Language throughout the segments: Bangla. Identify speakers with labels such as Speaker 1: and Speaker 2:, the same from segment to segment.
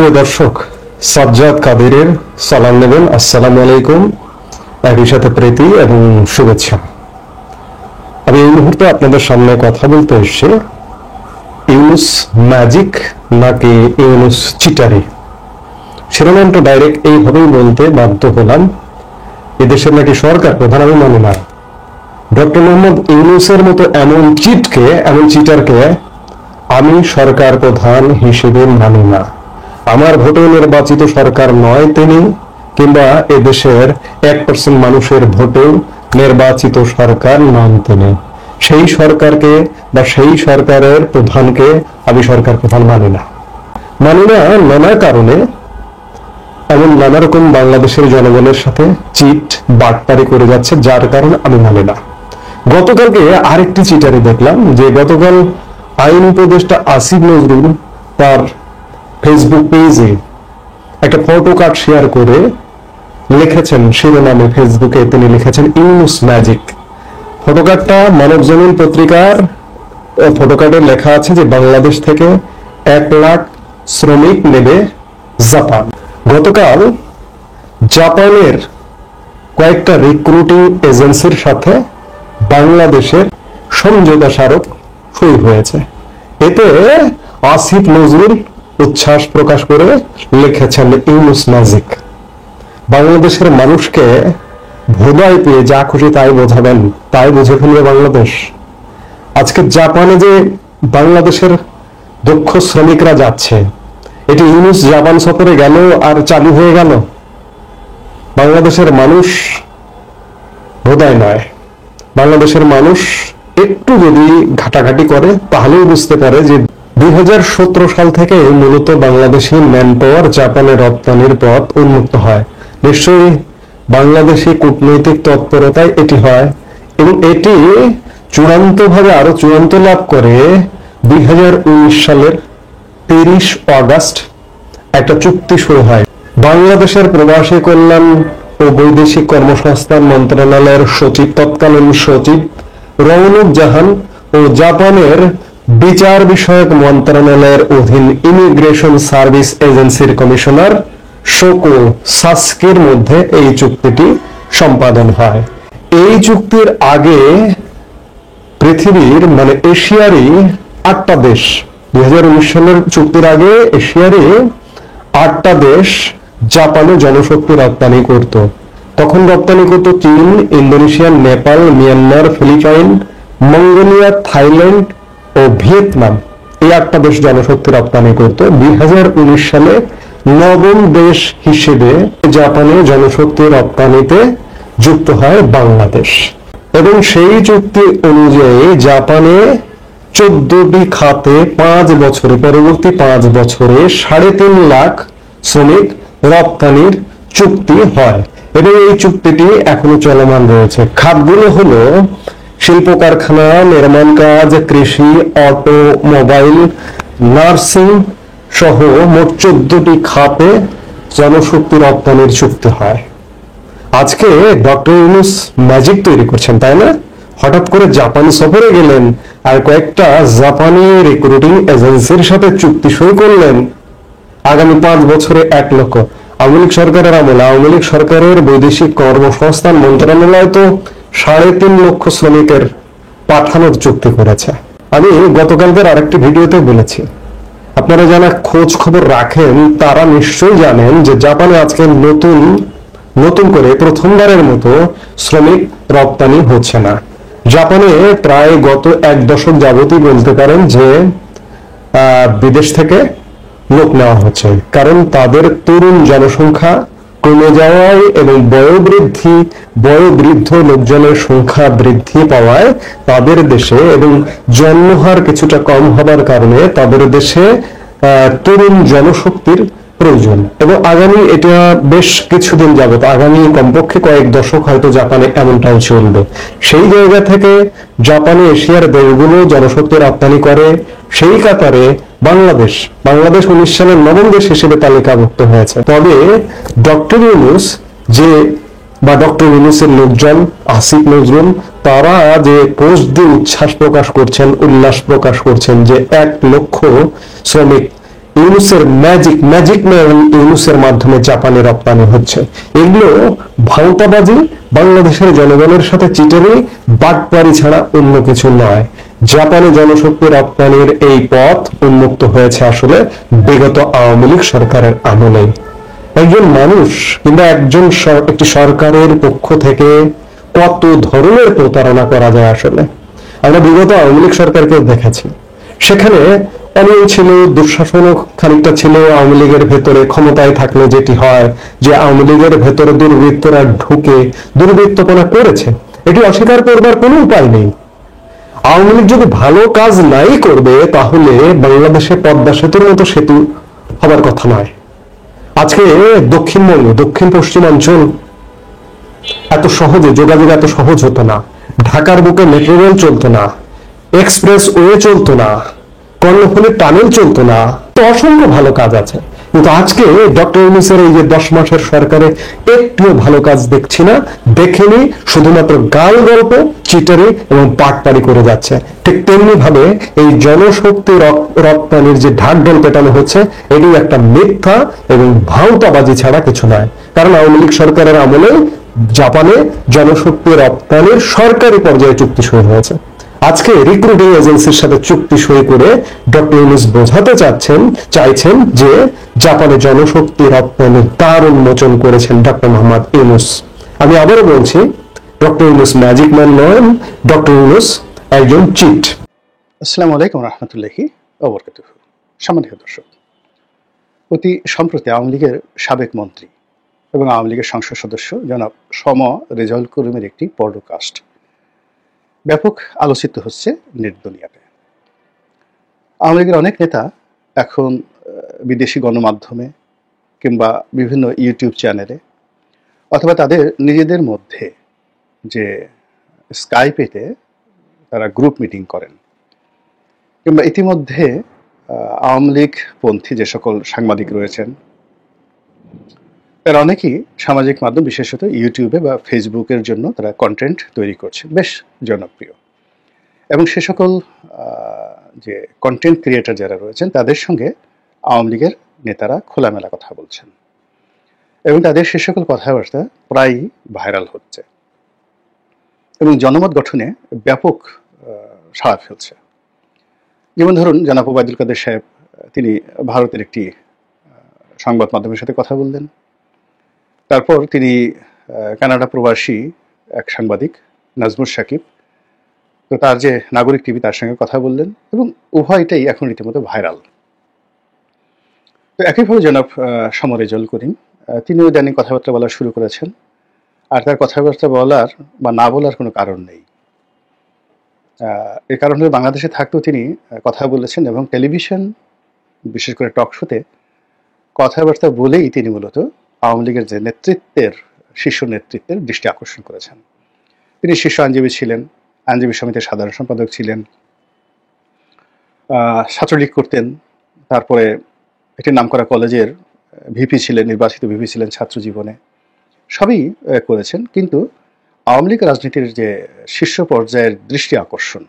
Speaker 1: প্রিয় দর্শক, সাজ্জাদ কাদেরের সালাম নেবেন। আসসালামু আলাইকুম। একই সাথে প্রীতি এবং শুভেচ্ছা। আমি এই মুহূর্তে আপনাদের সামনে কথা বলতে এসেছি ইউনুস ম্যাজিক নাকি ইউনুস চিটারি। শিরোনামটা ডাইরেক্ট এইভাবেই বলতে বাধ্য হলাম। এদেশের নাকি সরকার প্রধান আমি মানি না। ডক্টর মোহাম্মদ ইউনুসের মতো এমন চিটারকে আমি সরকার প্রধান হিসেবে মানি না। আমার ভোটে নির্বাচিত সরকার নয় তিনি, কিংবা এদেশের 1% মানুষের ভোটেও নির্বাচিত সরকার নন তিনি। সেই সরকারকে বা সেই সরকারের প্রধানকে আমি সরকার প্রধান মানি না। নানা কারণে, এমন নানা রকম বাংলাদেশের জনগণের সাথে চিট বাটপারি করে যাচ্ছে, যার কারণে আমি মানি না। গতকালকে আরেকটি চিটারি দেখলাম, যে গতকাল আইন উপদেষ্টা আসিফ নজরুল তার ফেসবুক পেজে একটা ফটো কার্ড শেয়ার করে লিখেছেন, শিরোনামে ফেসবুকে তিনি লিখেছেন ইউনুস ম্যাজিক। ফটোকার্ডটা মানব জমিন পত্রিকার ফটোকার্ডে লেখা আছে যে বাংলাদেশ থেকে 1 লাখ শ্রমিক নেবে জাপান। গতকাল জাপানের কয়েকটা রিক্রুটিং এজেন্সির সাথে বাংলাদেশের সমঝোতা স্মারক সই হয়েছে। এতে আসিফ নজরুল উচ্ছ্বাস প্রকাশ করে লিখেছেন ইউনুস ম্যাজিক। বাংলাদেশের মানুষকে ভোদায় পেয়ে যা খুশি তাই বোঝাবেন, তাই বুঝে ফেলবে বাংলাদেশ। আজকে জাপানে যে বাংলাদেশের দক্ষ শ্রমিকরা যাচ্ছে, এটি ইউনুস জাপান সফরে গেল আর চালু হয়ে গেল? বাংলাদেশের মানুষ ভোদায় নয়। বাংলাদেশের মানুষ একটু যদি ঘাটাঘাটি করে তাহলেই বুঝতে পারে যে 2017 সাল থেকে মূলত বাংলাদেশি ম্যান পাওয়ার জাপানে রপ্তানির পথ উন্মুক্ত হয়। নিশ্চয়ই বাংলাদেশি কূটনৈতিক তৎপরতায় এটি হয়, এবং এটি চূড়ান্তভাবে আরো চূড়ান্ত লাভ করে 2019 সালের 30 আগস্ট একটা চুক্তি সই হয়। বাংলাদেশের প্রবাসী কল্যাণ ও বৈদেশিক কর্মসংস্থান মন্ত্রণালয়ের তৎকালীন সচিব রওনক জাহান ও জাপানের বিচার বিষয়ক মন্ত্রণালয়ের অধীন ইমিগ্রেশন সার্ভিস এজেন্সির কমিশনার শোকো সাসকির মধ্যে এই চুক্তিটি সম্পাদন হয়। এই চুক্তির আগে পৃথিবীর এশিয়ারই 8টা দেশ, 2019 সালের চুক্তির আগে এশিয়ারই 8টা দেশ জাপানে জনশক্তি রপ্তানি করত। তখন রপ্তানি করত চীন, Indonesia, Nepal, Myanmar, Philippines, Mongolia, Thailand ও ভিয়েতনাম। এই 8টা দেশ জনশক্তি রপ্তানি করত। 2019 সালে 9ম দেশ হিসেবে জাপানে জনশক্তি রপ্তানিতে যুক্ত হয় বাংলাদেশ, এবং সেই চুক্তি অনুযায়ী জাপানে 14টি খাতে 5 বছরে, পরবর্তী 5 বছরে 3.5 লাখ শ্রমিক রপ্তানির চুক্তি হয়, এবং এই চুক্তিটি এখনো চলমান রয়েছে। খাতগুলো হলো শিল্প কারখানা, নির্মাণ কাজ, কৃষি, অটোমোবাইল, নার্সিং সহ মোট 14টি খাতে জনশক্তি রপ্তানির চুক্তি হয়। আজকে ডক্টর ইউনুস ম্যাজিক তৈরি করছেন, তাই না? হঠাৎ করে জাপান সফরে গেলেন আর কয়েকটা জাপানি রিক্রুটিং এজেন্সির সাথে চুক্তি সই করলেন। আগামী 5 বছরে 1 লক্ষ। আওয়ামী লীগ সরকারের আমলে আওয়ামী লীগ সরকারের বৈদেশিক কর্মসংস্থান মন্ত্রণালয় তো 3.5 লক্ষ শ্রমিকের পাঠানোর চুক্তি করেছে। আমি গতকালকের আরেকটি ভিডিওতে বলেছি, আপনারা যারা খোঁজ খবর রাখেন তারা নিশ্চয়ই জানেন যে জাপানে আজকে নতুন করে প্রথমবারের মতো শ্রমিক রপ্তানি হচ্ছে না। জাপানে প্রায় গত 1 দশক যাবতই বলতে পারেন যে বিদেশ থেকে লোক নেওয়া হচ্ছে, কারণ তাদের তরুণ জনসংখ্যা কমে যাওয়ায় এবং বয়োবৃদ্ধ লোকজনের সংখ্যা বৃদ্ধি পাওয়ায় তাদের দেশে, এবং জন্মহার কিছুটা কম হবার কারণে তাদের দেশে তরুণ জনশক্তির প্রয়োজন। এবং আগামী এটা বেশ কিছুদিন যাবত, আগামী কমপক্ষে কয়েক দশক হয়তো জাপানে এমনটাই চলবে। সেই জায়গা থেকে জাপানে এশিয়ার দেশগুলো জনশক্তি রপ্তানি করে, সেই কাতারে বাংলাদেশ 19 সালের 9ম দেশ হিসেবে তালিকাভুক্ত হয়েছে। তবে ডক্টর ইউনুস ডক্টর ইউনুসের লোকজন, আসিফ নজরুল, তারা যে পোস্ট দিয়ে উচ্ছ্বাস প্রকাশ করছেন, উল্লাস প্রকাশ করছেন যে 1 লক্ষ শ্রমিক ইউনুসের ম্যাজিক ইউনুসের মাধ্যমে জাপানে রপ্তানি হচ্ছে। এগুলো ভাওতাবাজি, বাংলাদেশের জনগণের সাথে চিটারি, বাটপারি ছাড়া অন্য কিছু নয়। জাপানে জনশক্তি রপ্তানির এই পথ উন্মুক্ত হয়েছে আসলে বিগত আওয়ামী লীগ সরকারের আমলেই। একজন মানুষ কিংবা একটি সরকারের পক্ষ থেকে কত ধরনের প্রতারণা করা যায় আসলে আমরা বিগত আওয়ামী লীগ সরকারকে দেখেছি। সেখানে অনিয়ম ছিল, দুঃশাসনও খানিকটা ছিল। আওয়ামী লীগের ভেতরে ক্ষমতায় থাকলে যেটি হয় যে আওয়ামী লীগের ভেতরে দুর্বৃত্তরা ঢুকে দুর্বৃত্তপনা করেছে, এটি অস্বীকার করবার কোনো উপায় নেই। আওয়ামী লীগ যদি ভালো কাজ নাই করবে তাহলে বাংলাদেশে পদ্মা সেতুর মতো সেতু হবার কথা নয়। আজকে দক্ষিণবঙ্গ, দক্ষিণ পশ্চিমাঞ্চল এত সহজে যোগাযোগ এত সহজ হতো না। ঢাকার বুকে মেট্রো রেল চলতো না, এক্সপ্রেস ওয়ে চলতো না, কর্ণফুলী টানেল চলতো না। তো অসংখ্য ভালো কাজ আছে, কিন্তু আজকে ডক্টর ইউনূসের এই যে 10 মাসের সরকারে একটিও ভালো কাজ দেখছি না, দেখেনি। শুধুমাত্র গাল গল্প, চিটারি এবং পাটপাড়ি করে যাচ্ছে। ঠিক তেমনি ভাবে এই জনশক্তি রপ্তানির যে ঢাকঢোল পেটানো হচ্ছে, এটি একটা মিথ্যা এবং ভাওতাবাজি ছাড়া কিছু নয়। কারণ আওয়ামী লীগ সরকারের আমলে জাপানে জনশক্তি রপ্তানির সরকারি পর্যায়ে চুক্তি সই হয়েছে। আজকে রিক্রুটিং এজেন্সির সাথে চুক্তি সই করে ডক্টর ইউনূস বোঝাতে চাইছেন যে জাপানে জনশক্তি রপ্তানির দ্বার উন্মোচন করেছেন ডক্টর মোহাম্মদ ইউনূস। আমি আবারও বলছি, ডক্টর ইউনূস ম্যাজিক ম্যান নন, ডক্টর ইউনূস একজন চিট।
Speaker 2: আসসালামু আলাইকুম রহমতুল্লাহি ওয়া বারাকাতুহু। সম্মানিত দর্শক, অতি সম্প্রতি আওয়ামী লীগের সাবেক মন্ত্রী এবং আওয়ামী লীগের সংসদ সদস্য জনাব সম রেজাউল করিমের একটি পডকাস্ট ব্যাপক আলোচিত হচ্ছে নেট দুনিয়াতে। আওয়ামী লীগের অনেক নেতা এখন বিদেশি গণমাধ্যমে কিংবা বিভিন্ন ইউটিউব চ্যানেলে অথবা তাদের নিজেদের মধ্যে যে স্কাইপেতে তারা গ্রুপ মিটিং করেন, কিংবা ইতিমধ্যে আওয়ামী লীগ পন্থী যে সকল সাংবাদিক রয়েছেন তারা অনেকেই সামাজিক মাধ্যম, বিশেষত ইউটিউবে বা ফেসবুকের জন্য তারা কন্টেন্ট তৈরি করছে, বেশ জনপ্রিয়। এবং সে সকল যে কন্টেন্ট ক্রিয়েটার যারা রয়েছেন তাদের সঙ্গে আওয়ামী লীগের নেতারা খোলামেলা কথা বলছেন এবং তাদের সে সকল কথাবার্তা প্রায়ই ভাইরাল হচ্ছে এবং জনমত গঠনে ব্যাপক সাড়া ফেলছে। যেমন ধরুন, জনাব ওবায়দুল কাদের সাহেব, তিনি ভারতের একটি সংবাদ মাধ্যমের সাথে কথা বললেন। তারপর তিনি কানাডা প্রবাসী এক সাংবাদিক নাজমুল সাকিব, তো তার যে নাগরিক টিভি, তার সঙ্গে কথা বললেন এবং উভয়টাই এখন রীতিমতো ভাইরাল। তো একইভাবে জনাব সম রেজাউল করিম, তিনিও ইদানিং কথাবার্তা বলা শুরু করেছেন। আর তার কথাবার্তা বলার বা না বলার কোনো কারণ নেই। এ কারণে বাংলাদেশে থাকতেও তিনি কথা বলেছেন এবং টেলিভিশন, বিশেষ করে টক শোতে কথাবার্তা বলেই তিনি মূলত আওয়ামী লীগের যে নেতৃত্বের, শীর্ষ নেতৃত্বের দৃষ্টি আকর্ষণ করেছেন। তিনি শীর্ষ আইনজীবী ছিলেন, আইনজীবী সমিতির সাধারণ সম্পাদক ছিলেন, ছাত্রলীগ করতেন, তারপরে একটি নামকরা কলেজের ভিপি ছিলেন, নির্বাচিত ভিপি ছিলেন ছাত্র জীবনে, সবই করেছেন। কিন্তু আওয়ামী লীগ রাজনীতির যে শীর্ষ পর্যায়ের দৃষ্টি আকর্ষণ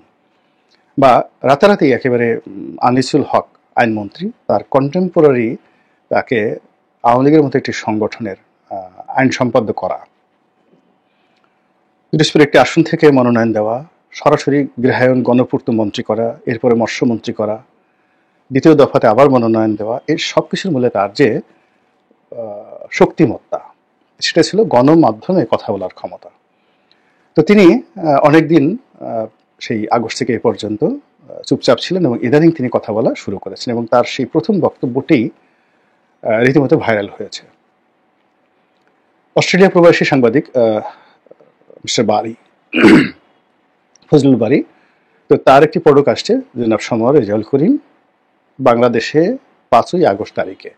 Speaker 2: বা রাতারাতি একেবারে আনিসুল হক আইনমন্ত্রী, তার কন্টেম্পোরারি তাকে আওয়ামী লীগের মতো একটি সংগঠনের আইন সম্পাদ্য করা, দিনাজপুর একটি আসন থেকে মনোনয়ন দেওয়া, সরাসরি গৃহায়ন গণপূর্ত মন্ত্রী করা, এরপরে মৎস্যমন্ত্রী করা, দ্বিতীয় দফাতে আবার মনোনয়ন দেওয়া, এর সব কিছুর মূলে তার যে শক্তিমত্তা, সেটা ছিল গণমাধ্যমে কথা বলার ক্ষমতা। তো তিনি অনেকদিন, সেই আগস্ট থেকে এ পর্যন্ত চুপচাপ ছিলেন এবং ইদানিং তিনি কথা বলা শুরু করেছেন এবং তার সেই প্রথম বক্তব্যটি রীতিমতো ভাইরাল হয়েছে। অস্ট্রেলিয়া প্রবাসী সাংবাদিক মিস্টার বারি, ফজলুল বারি, তো তার একটি পডকাস্টে জনাব সম রেজাউল করিম বাংলাদেশে 5ই আগস্ট তারিখে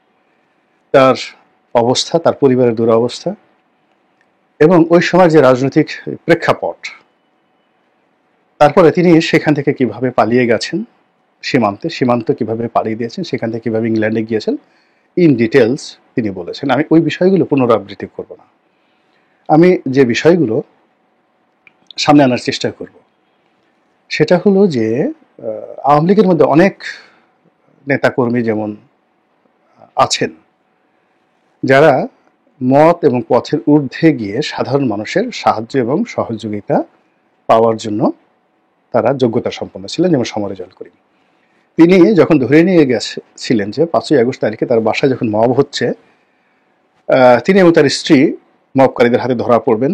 Speaker 2: তার অবস্থা, তার পরিবারের দুরবস্থা এবং ওই সময় যে রাজনৈতিক প্রেক্ষাপট, তারপরে তিনি সেখান থেকে কিভাবে পালিয়ে গেছেন, সীমান্ত কিভাবে পাড়ি দিয়েছেন, সেখান থেকে কিভাবে ইংল্যান্ডে গিয়েছেন, ইন ডিটেলস তিনি বলেছেন। আমি ওই বিষয়গুলো পুনরাবৃত্তি করব না। আমি যে বিষয়গুলো সামনে আনার চেষ্টা করব সেটা হলো যে আওয়ামী লীগের মধ্যে অনেক নেতাকর্মী যেমন আছেন যারা মত এবং পথের ঊর্ধ্বে গিয়ে সাধারণ মানুষের সাহায্য এবং সহযোগিতা পাওয়ার জন্য তারা যোগ্যতা সম্পন্ন ছিলেন, যেমন সমর রেজাউল করিম। তিনি যখন ধরে নিয়ে গেছিলেন যে 5ই আগস্ট তারিখে তার বাসায় যখন মব হচ্ছে, তিনি এবং তার স্ত্রী মবকারীদের হাতে ধরা পড়বেন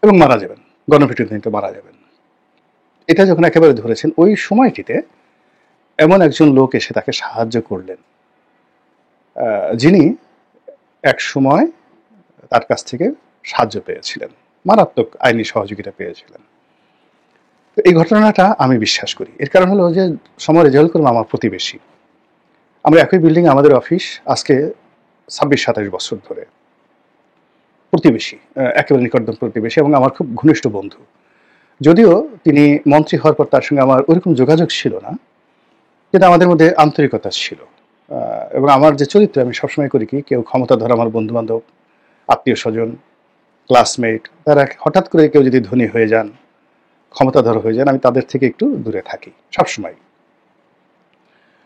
Speaker 2: এবং মারা যাবেন, গণপিটুনিতে মারা যাবেন। এটা যখন একেবারে ধরেছেন, ওই সময়টিতে এমন একজন লোক এসে তাকে সাহায্য করলেন, যিনি এক সময় তার কাছ থেকে সাহায্য পেয়েছিলেন, মারাত্মক আইনি সহযোগিতা পেয়েছিলেন। তো এই ঘটনাটা আমি বিশ্বাস করি। এর কারণ হলো যে সমর রেজাউল করিম আমার প্রতিবেশী। আমরা একই বিল্ডিং, আমাদের অফিস, আজকে 26-27 বছর ধরে প্রতিবেশী, একেবারে নিকটতম প্রতিবেশী এবং আমার খুব ঘনিষ্ঠ বন্ধু। যদিও তিনি মন্ত্রী হওয়ার পর তার সঙ্গে আমার ওইরকম যোগাযোগ ছিল না, কিন্তু আমাদের মধ্যে আন্তরিকতা ছিল। এবং আমার যে চরিত্র, আমি সবসময় করি কি, কেউ ক্ষমতাধর আমার বন্ধু বান্ধব, আত্মীয় স্বজন, ক্লাসমেট, তারা হঠাৎ করে কেউ যদি ধনী হয়ে যান, ক্ষমতাধর হয়ে যান, আমি তাদের থেকে একটু দূরে থাকি সবসময়।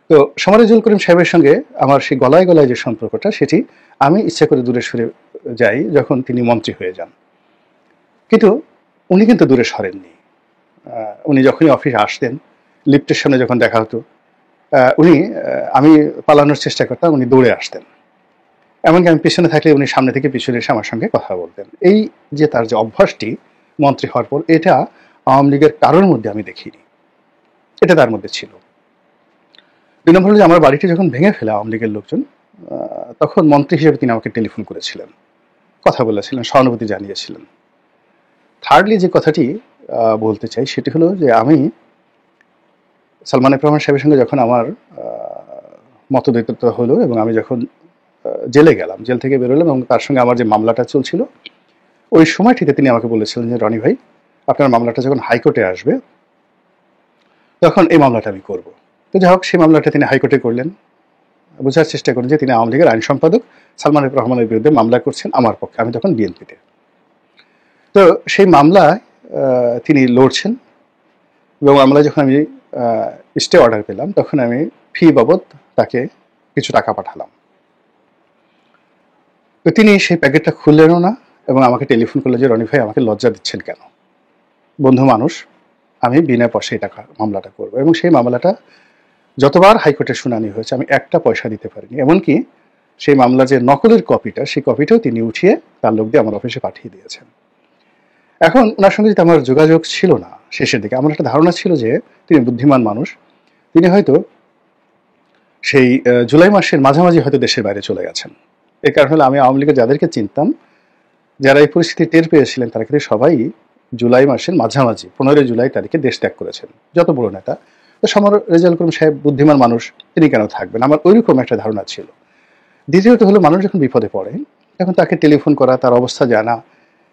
Speaker 2: তো সমর রেজাউল করিম সাহেবের সঙ্গে আমার সেই গলায় গলায় যে সম্পর্কটা, সেটি আমি ইচ্ছা করে দূরে সরে যাই যখন তিনি মন্ত্রী হয়ে যান। কিন্তু উনি কিন্তু দূরে সরেননি। উনি যখনই অফিসে আসতেন, লিফটের সামনে যখন দেখা হতো, আমি পালানোর চেষ্টা করতাম, উনি দৌড়ে আসতেন। এমনকি আমি পিছনে থাকলে উনি সামনে থেকে পিছনে এসে আমার সঙ্গে কথা বলতেন। এই যে তার যে অভ্যাসটি মন্ত্রী হওয়ার পর, এটা আওয়ামী লীগের কারোর মধ্যে আমি দেখিনি, এটা তার মধ্যে ছিল। 2 নম্বর হলো যে আমার বাড়িটি যখন ভেঙে ফেলে আওয়ামী লীগের লোকজন, তখন মন্ত্রী হিসেবে তিনি আমাকে টেলিফোন করেছিলেন, কথা বলেছিলেন, সহানুভূতি জানিয়েছিলেন। থার্ডলি যে কথাটি বলতে চাই সেটি হলো যে আমি সালমান এফ রহমান সাহেবের সঙ্গে যখন আমার মতদ্বৈততা হলো এবং আমি যখন জেলে গেলাম, জেল থেকে বেরোলাম এবং তার সঙ্গে আমার যে মামলাটা চলছিল, ওই সময়টিতে তিনি আমাকে বলেছিলেন যে রনি ভাই, আপনার মামলাটা যখন হাইকোর্টে আসবে তখন এই মামলাটা আমি করব। তো যাই হোক, সেই মামলাটা তিনি হাইকোর্টে করলেন। বোঝার চেষ্টা করেন যে তিনি আওয়ামী লীগের আইন সম্পাদক সালমান এফ রহমানের বিরুদ্ধে মামলা করছেন আমার পক্ষে, আমি তখন বিএনপিতে। তো সেই মামলায় তিনি লড়ছেন এবং মামলায় যখন আমি স্টে অর্ডার পেলাম, তখন আমি ফি বাবদ তাকে কিছু টাকা পাঠালাম। তো তিনি সেই প্যাকেটটা খুললেনও না এবং আমাকে টেলিফোন করলেন যে রনি ভাই, আমাকে লজ্জা দিচ্ছেন কেন, বন্ধু মানুষ, আমি বিনা পয়সায় টাকা মামলাটা করব। এবং সেই মামলাটা যতবার হাইকোর্টের শুনানি হয়েছে, আমি একটা পয়সা দিতে পারিনি। এমনকি সেই মামলার যে নকলের কপিটা, সেই কপিটাও তিনি উঠিয়ে তার লোক দিয়ে আমার অফিসে পাঠিয়ে দিয়েছেন। এখন ওনার সঙ্গে যদি আমার যোগাযোগ ছিল না শেষের দিকে, আমার একটা ধারণা ছিল যে তিনি বুদ্ধিমান মানুষ, তিনি হয়তো সেই জুলাই মাসের মাঝামাঝি হয়তো দেশের বাইরে চলে গেছেন। এর কারণ হলো আমি আওয়ামী লীগের যাদেরকে চিনতাম, যারা এই পরিস্থিতি টের পেয়েছিলেন, তারা কিন্তু সবাই জুলাই মাসের মাঝামাঝি 15 জুলাই তারিখে দেশ ত্যাগ করেছেন, যত বড় নেতা। তো সমর রেজাউল করিম সাহেব বুদ্ধিমান মানুষ, তিনি কেন থাকবেন, আমার ওইরকম একটা ধারণা ছিল। দ্বিতীয়ত হলো, মানুষ যখন বিপদে পড়ে তখন তাকে টেলিফোন করা, তার অবস্থা জানা,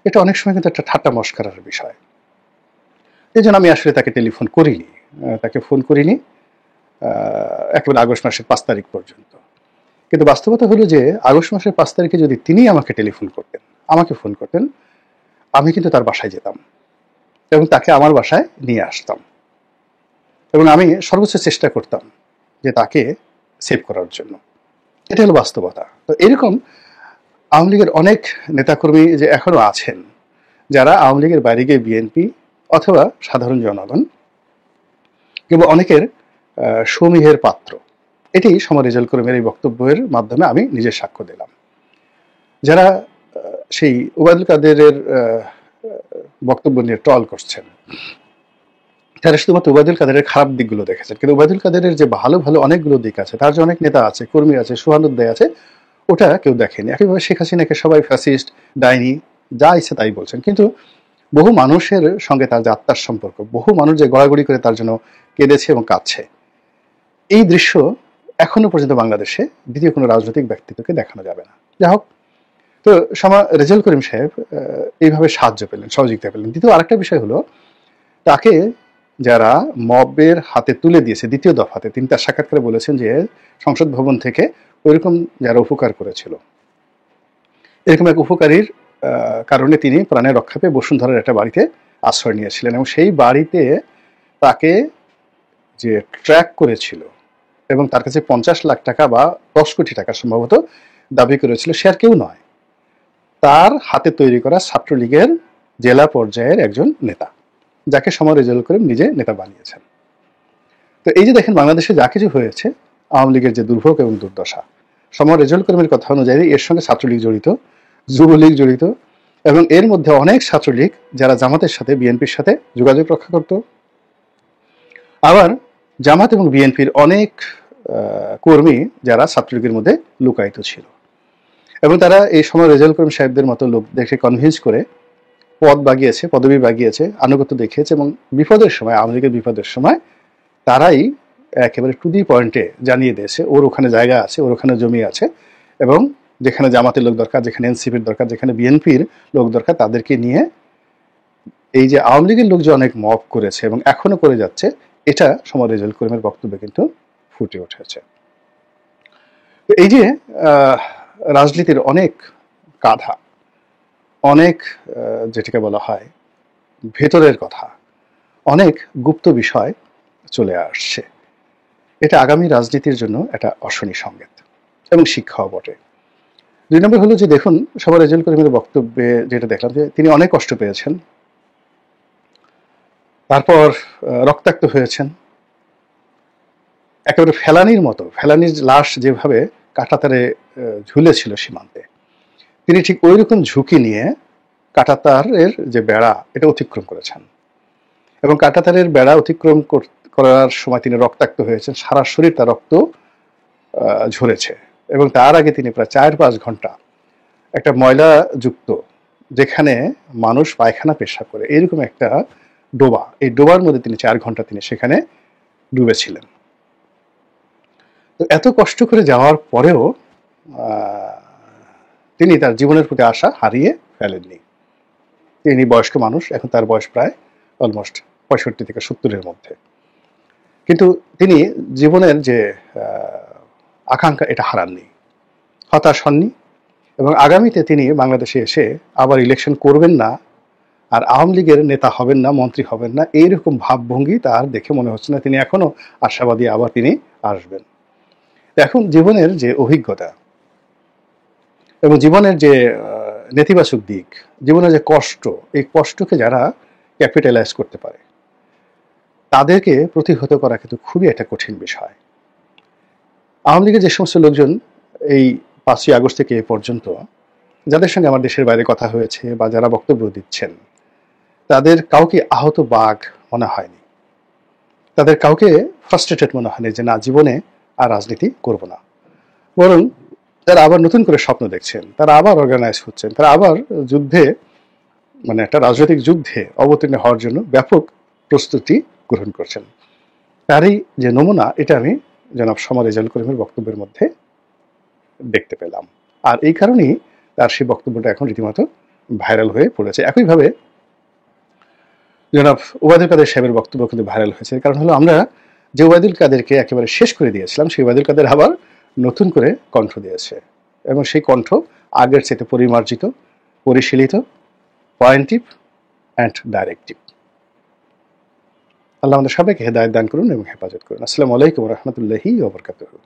Speaker 2: এটা অনেক সময় কিন্তু একটা ঠাট্টা মস্করার বিষয়। এই জন্য আমি আসলে তাকে টেলিফোন করিনি, তাকে ফোন করিনি একেবারে আগস্ট মাসের 5 তারিখ পর্যন্ত। কিন্তু বাস্তবতা হলো যে আগস্ট মাসের 5 তারিখে যদি তিনি আমাকে টেলিফোন করতেন, আমাকে ফোন করতেন, আমি কিন্তু তার বাসায় যেতাম এবং তাকে আমার বাসায় নিয়ে আসতাম এবং আমি সর্বোচ্চ চেষ্টা করতাম যে তাকে সেভ করার জন্য। এটা হলো বাস্তবতা। তো এরকম আওয়ামী লীগের অনেক নেতাকর্মী যে এখনো আছেন, যারা আওয়ামী লীগের বাইরে গিয়ে বিএনপি অথবা সাধারণ জনগণ কিংবা অনেকের সমীহের পাত্র, এটি সমর রেজাউল করিমের এই বক্তব্যের মাধ্যমে আমি নিজের সাক্ষ্য দিলাম। যারা সেই ওবায়দুল কাদেরের বক্তব্য নিয়ে ট্রল করছেন, তারা শুধুমাত্র ওবায়দুল কাদেরের খারাপ দিকগুলো দেখেছেন, কিন্তু ওবায়দুল কাদেরের যে ভালো ভালো অনেকগুলো দিক আছে, তার যে অনেক নেতা আছে, কর্মী আছে, সহানুদ্দায় আছে, ওটা কেউ দেখেনি। একইভাবে শেখ হাসিনাকে সবাই ফ্যাসিস্ট, ডাইনি, যা ইচ্ছে তাই বলছেন, কিন্তু বহু মানুষের সঙ্গে তার যে আত্মার সম্পর্ক, বহু মানুষ যে গড়াগড়ি করে তার জন্য কেঁদেছে এবং কাঁদছে, এই দৃশ্য এখনো পর্যন্ত বাংলাদেশে দ্বিতীয় কোনো রাজনৈতিক ব্যক্তিত্বকে দেখানো যাবে না। যাই হোক, তো রেজাউল করিম সাহেব এইভাবে সাহায্য পেলেন, সহযোগিতা পেলেন। দ্বিতীয় আরেকটা বিষয় হলো, তাকে যারা মবের হাতে তুলে দিয়েছে দ্বিতীয় দফাতে, তিনি তার সাক্ষাৎকারে বলেছেন যে সংসদ ভবন থেকে ওইরকম যারা উপকার করেছিল, এরকম এক উপকারীর কারণে তিনি প্রাণের রক্ষা পেয়ে বসুন্ধরার একটা বাড়িতে আশ্রয় নিয়েছিলেন এবং সেই বাড়িতে তাকে যে ট্র্যাক করেছিল এবং তার কাছে 50 লাখ টাকা বা 10 কোটি টাকা সম্ভবত দাবি করেছিল, সে আর কেউ নয়, তার হাতে তৈরি করা ছাত্রলীগের জেলা পর্যায়ের একজন নেতা, যাকে সমর রেজাউল করিম নিজে নেতা বানিয়েছেন। তো এই যে দেখেন বাংলাদেশে যা কিছু হয়েছে, আওয়ামী লীগের যে দুর্ভোগ এবং দুর্দশা, সমর রেজাউল করিমের কথা অনুযায়ী এর সঙ্গে ছাত্রলীগ জড়িত, যুবলীগ জড়িত, এবং এর মধ্যে অনেক ছাত্রলীগ যারা জামাতের সাথে, বিএনপির সাথে যোগাযোগ রক্ষা করত। আবার জামাত এবং বিএনপির অনেক কর্মী যারা ছাত্রলীগের মধ্যে লুকায়িত ছিল, এবং তারা এই সময় রেজাউল করিম সাহেবদের মতো লোকদেরকে কনভিন্স করে পদবি বাগিয়েছে, আনুগত্য দেখিয়েছে, এবং বিপদের সময়, আওয়ামী লীগের বিপদের সময় তারাই একেবারে টু দি পয়েন্টে জানিয়ে দিয়েছে ওর ওখানে জায়গা আছে, ওর ওখানে জমি আছে, এবং যেখানে জামাতের লোক দরকার, যেখানে এনসিপির দরকার, যেখানে বিএনপির লোক দরকার, তাদেরকে নিয়ে এই যে আওয়ামী লীগের লোক যে অনেক মব করেছে এবং এখনো করে যাচ্ছে, এটা সমর রেজাউল করিমের বক্তব্যে কিন্তু ফুটে উঠেছে। এই যে রাজনীতির অনেক কাঁধা, অনেক যেটাকে বলা হয় ভেতরের কথা, অনেক গুপ্ত বিষয় চলে আসছে, এটা আগামী রাজনীতির জন্য একটা অশনি সংকেত এবং শিক্ষাও বটে। 2 নম্বর হলো যে দেখুন, সমর রেজাউল করিমের বক্তব্যে যেটা দেখলাম যে তিনি অনেক কষ্ট পেয়েছেন, তারপর রক্তাক্ত হয়েছেন, একেবারে ফেলানির লাশ যেভাবে কাঁটাতারে ঝুলেছিল সীমান্তে, তিনি ঠিক ওই রকম ঝুঁকি নিয়ে কাঁটাতারের যে বেড়া এটা অতিক্রম করেছেন, এবং কাঁটাতারের বেড়া অতিক্রম করার সময় তিনি রক্তাক্ত হয়েছেন, সারা শরীর তার রক্ত ঝরেছে, এবং তার আগে তিনি প্রায় 4-5 ঘন্টা একটা ময়লাযুক্ত, যেখানে মানুষ পায়খানা পেশাব করে, এইরকম একটা ডোবা, এই ডোবার মধ্যে তিনি 4 ঘন্টা তিনি সেখানে ডুবেছিলেন। তো এত কষ্ট করে যাওয়ার পরেও তিনি তার জীবনের প্রতি আশা হারিয়ে ফেলেননি। তিনি বয়স্ক মানুষ, এখন তার বয়স প্রায় অলমোস্ট 65 থেকে 70-এর মধ্যে, কিন্তু তিনি জীবনের যে আকাঙ্ক্ষা এটা হারাননি, হতাশ হননি, এবং আগামীতে তিনি বাংলাদেশে এসে আবার ইলেকশন করবেন না, আর আওয়ামী লীগের নেতা হবেন না, মন্ত্রী হবেন না, এইরকম ভাবভঙ্গি তার দেখে মনে হচ্ছে না। তিনি এখনো আশাবাদী, আবার তিনি আসবেন। এখন জীবনের যে অভিজ্ঞতা এবং জীবনের যে নেতিবাচক দিক, জীবনের যে কষ্ট, এই কষ্টকে যারা ক্যাপিটালাইজ করতে পারে তাদেরকে প্রতিহত করা কিন্তু খুবই একটা কঠিন বিষয়। আওয়ামী লীগের যে সমস্ত লোকজন এই 5ই আগস্ট থেকে এ পর্যন্ত যাদের সঙ্গে আমার দেশের বাইরে কথা হয়েছে বা যারা বক্তব্য দিচ্ছেন, তাদের কাউকে আহত বাঘ মনে হয়নি, তাদের কাউকে ফ্রাস্ট্রেটেড মনে হয়নি যে না, জীবনে আর রাজনীতি করব না। বরং তারা আবার নতুন করে স্বপ্ন দেখছেন, তারা আবার অর্গানাইজ হচ্ছেন, তারা আবার যুদ্ধে, মানে একটা রাজনৈতিক যুদ্ধে অবতীর্ণ হওয়ার জন্য ব্যাপক প্রস্তুতি গ্রহণ করছেন। তারই যে নমুনা, এটা আমি জনাব সমর রেজাউল করিমের বক্তব্যের মধ্যে দেখতে পেলাম, আর এই কারণেই তার সেই বক্তব্যটা এখন রীতিমতো ভাইরাল হয়ে পড়েছে। একইভাবে জনাব ওবায়দুল কাদের সাহেবের বক্তব্য কিন্তু ভাইরাল হয়েছে। কারণ হলো, আমরা যে ওবায়দুল কাদেরকে একেবারে শেষ করে দিয়েছিলাম, সেই ওবায়দুল কাদের আবার নতুন করে কণ্ঠ দিয়েছে, এবং সেই কণ্ঠ আগের চেয়ে পরিমার্জিত, পরিশীলিত, পয়েন্টিভ অ্যান্ড ডাইরেক্টিভ। আল্লাহ আমাদের সবাইকে হেদায়েত দান করুন এবং হেফাজত করুন। আসসালামু আলাইকুম ওয়া রাহমাতুল্লাহি ওয়া বারাকাতুহু।